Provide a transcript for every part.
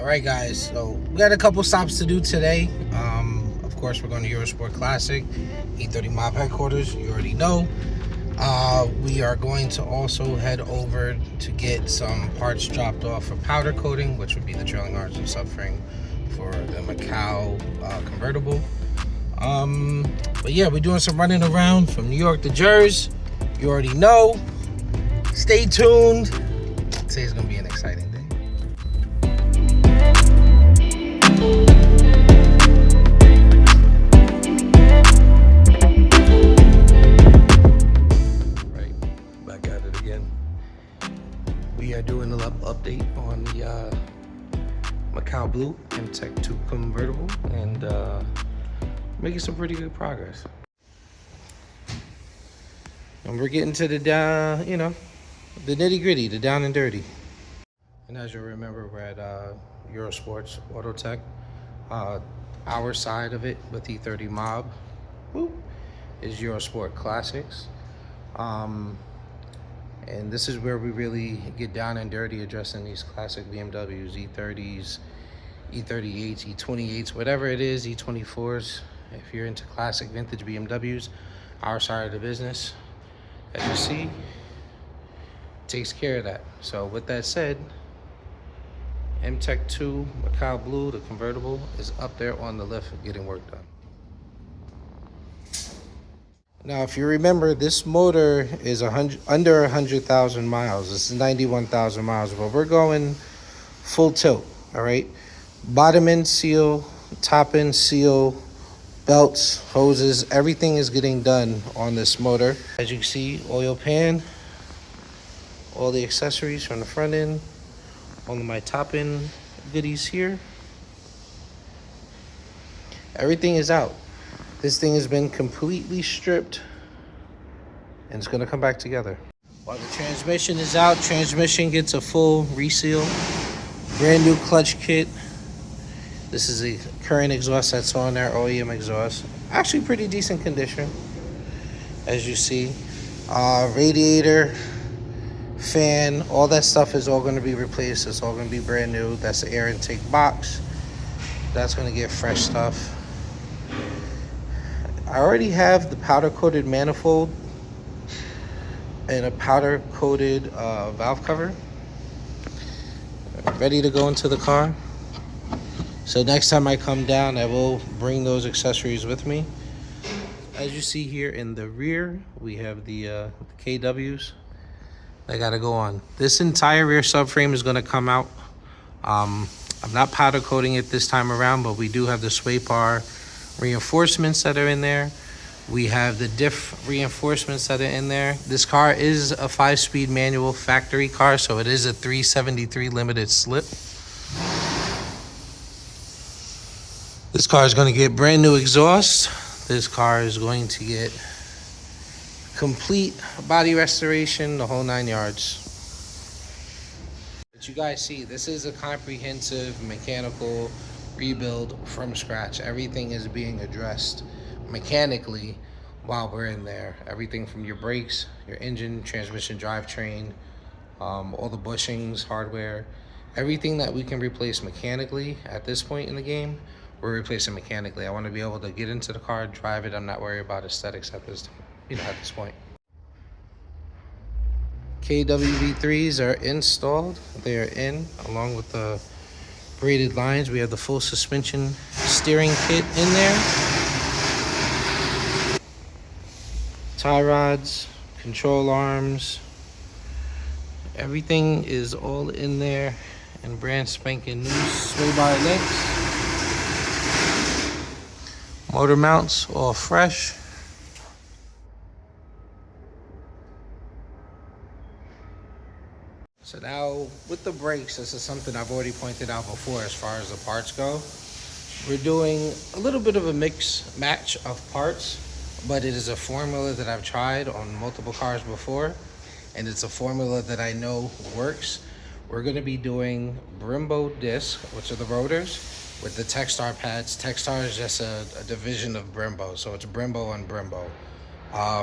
All right, guys. So we got a couple stops to do today. Of course, we're going to Eurosport Classic, E30 Mob headquarters. You already know. We are going to also head over to get some parts dropped off for powder coating, which would be the trailing arms and subframe for the Macau convertible. But yeah, we're doing some running around from New York to Jersey. You already know. Stay tuned. Today's gonna be an exciting day. Right, back at it again. We are doing a little update on the Macaublau Mtech 2 convertible and making some pretty good progress. And we're getting to the down, the nitty gritty, the down and dirty. And as you remember, we're at Eurosports Auto Tech. Our side of it with E30 Mob is Eurosport Classics. And this is where we really get down and dirty addressing these classic BMWs, E30s, E38s, E28s, whatever it is, E24s. If you're into classic vintage BMWs, our side of the business, as you see, takes care of that. So with that said, Mtech 2 Macaublau, the convertible, is up there on the lift getting work done. Now, if you remember, this motor is under 100,000 miles. This is 91,000 miles, but we're going full tilt, all right? Bottom end seal, top end seal, belts, hoses, everything is getting done on this motor. As you can see, oil pan, all the accessories from the front end, all of my top end goodies here. Everything is out. This thing has been completely stripped and it's gonna come back together. While the transmission is out, transmission gets a full reseal, brand new clutch kit. This is the current exhaust that's on there, OEM exhaust. Actually pretty decent condition, as you see. Radiator, fan, all that stuff is all gonna be replaced. It's all gonna be brand new. That's the air intake box. That's gonna get fresh stuff. I already have the powder coated manifold and a powder coated valve cover ready to go into the car. So next time I come down, I will bring those accessories with me. As you see here in the rear, we have the KWs that gotta go on. This entire rear subframe is gonna come out. I'm not powder coating it this time around, but we do have the sway bar reinforcements that are in there. We have the diff reinforcements that are in there. This car is a 5-speed manual factory car, so it is a 373 limited slip. This car is going to get brand new exhaust. This car is going to get complete body restoration, the whole 9 yards. But you guys see, this is a comprehensive mechanical rebuild from scratch. Everything is being addressed mechanically while we're in there. Everything from your brakes, your engine, transmission, drivetrain, all the bushings, hardware, everything that we can replace mechanically at this point in the game, we're replacing mechanically. I want to be able to get into the car, drive it. I'm not worried about aesthetics at this, at this point. KWV3s are installed. They are in, along with the braided lines. We have the full suspension steering kit in there. Tie rods, control arms. Everything is all in there and brand spanking new sway bar links. Motor mounts all fresh. So now with the brakes, this is something I've already pointed out before as far as the parts go. We're doing a little bit of a mix match of parts, but it is a formula that I've tried on multiple cars before, and it's a formula that I know works. We're gonna be doing Brembo disc, which are the rotors, with the Techstar pads. Techstar is just a division of Brembo, so it's Brembo on Brembo.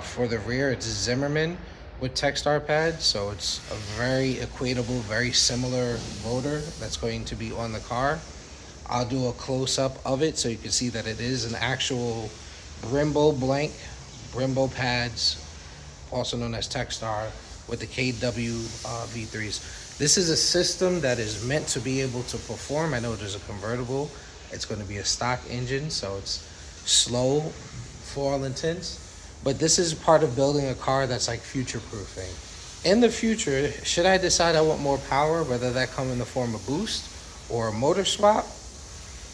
For the rear, it's Zimmerman with Techstar pads, so it's a very equatable, very similar motor that's going to be on the car. I'll do a close-up of it so you can see that it is an actual Brembo blank, Brembo pads, also known as Techstar, with the KW V3s. This is a system that is meant to be able to perform. I know there's a convertible. It's going to be a stock engine, so it's slow for all intents. But this is part of building a car that's like future-proofing. In the future, should I decide I want more power, whether that come in the form of boost or a motor swap,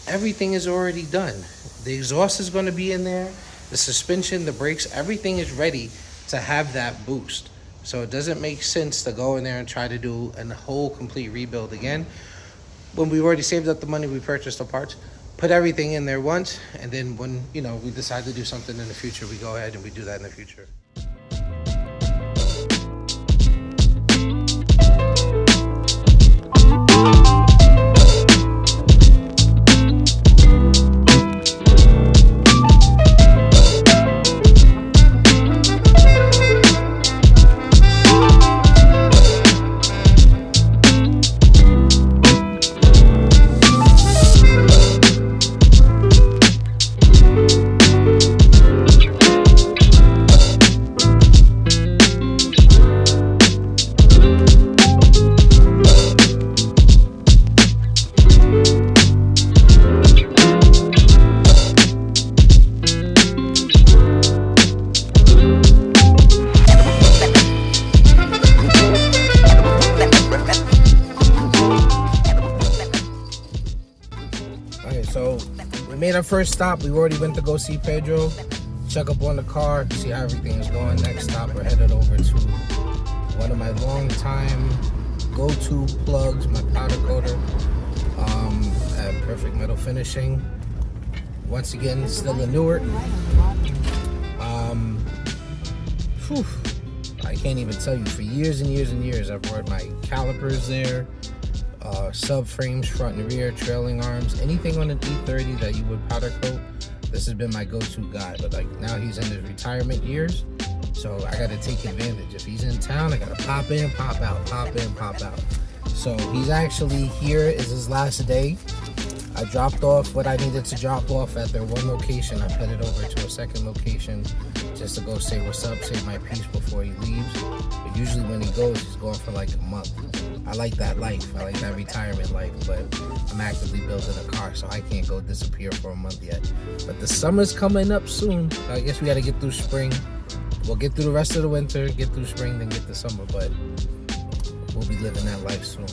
everything is already done. The exhaust is going to be in there, the suspension, the brakes, everything is ready to have that boost. So it doesn't make sense to go in there and try to do a whole complete rebuild again. When we've already saved up the money, we purchased the parts, put everything in there once, and then when, you know, we decide to do something in the future, we go ahead and we do that in the future. So we made our first stop. We already went to go see Pedro, check up on the car, see how everything is going. Next stop, we're headed over to one of my long time go-to plugs, my powder coater at Perfect Metal Finishing. Once again, still in Newark. I can't even tell you, for years and years and years, I've brought my calipers there. Subframes, front and rear, trailing arms, anything on an E30 that you would powder coat, this has been my go-to guy. But like now he's in his retirement years, so I got to take advantage. If he's in town, I got to pop in, pop out, pop in, pop out. So he's actually here, is his last day. I dropped off what I needed to drop off at their one location. I'm headed over to a second location just to go say what's up, say my piece before he leaves. But usually when he goes, he's going for like a month. I like that life. I like that retirement life, but I'm actively building a car, so I can't go disappear for a month yet. But the summer's coming up soon. I guess we got to get through spring. We'll get through the rest of the winter, get through spring, then get to summer, but we'll be living that life soon.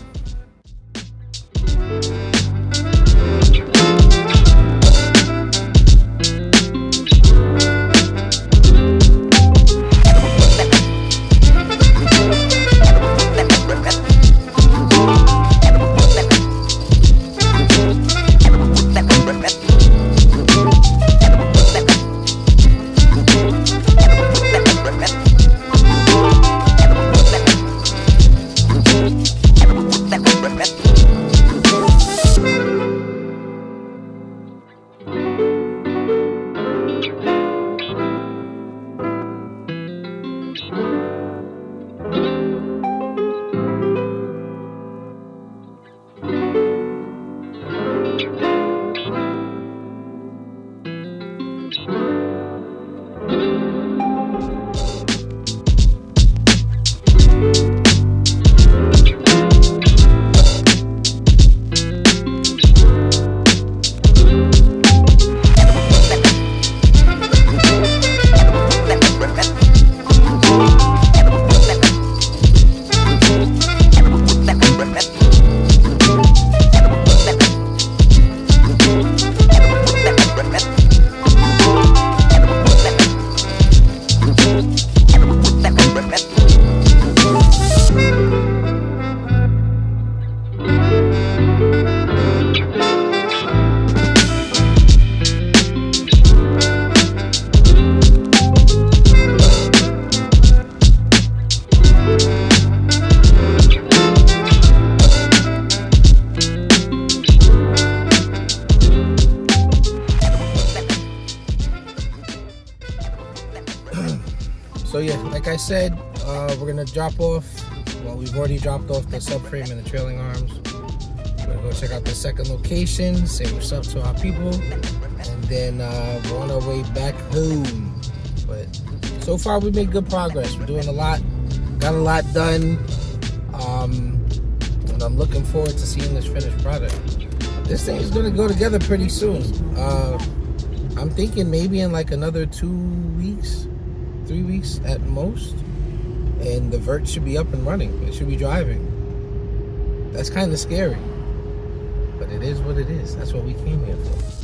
So yeah, like I said, we're gonna drop off. Well, we've already dropped off the subframe and the trailing arms. We're gonna go check out the second location, say what's up to our people, and then we're on our way back home. But so far, we made good progress. We're doing a lot, got a lot done, and I'm looking forward to seeing this finished product. This thing is gonna go together pretty soon. I'm thinking maybe in like another 2 weeks, 3 weeks at most, and the vert should be up and running. It should be driving. That's kind of scary, but it is what it is. That's what we came here for.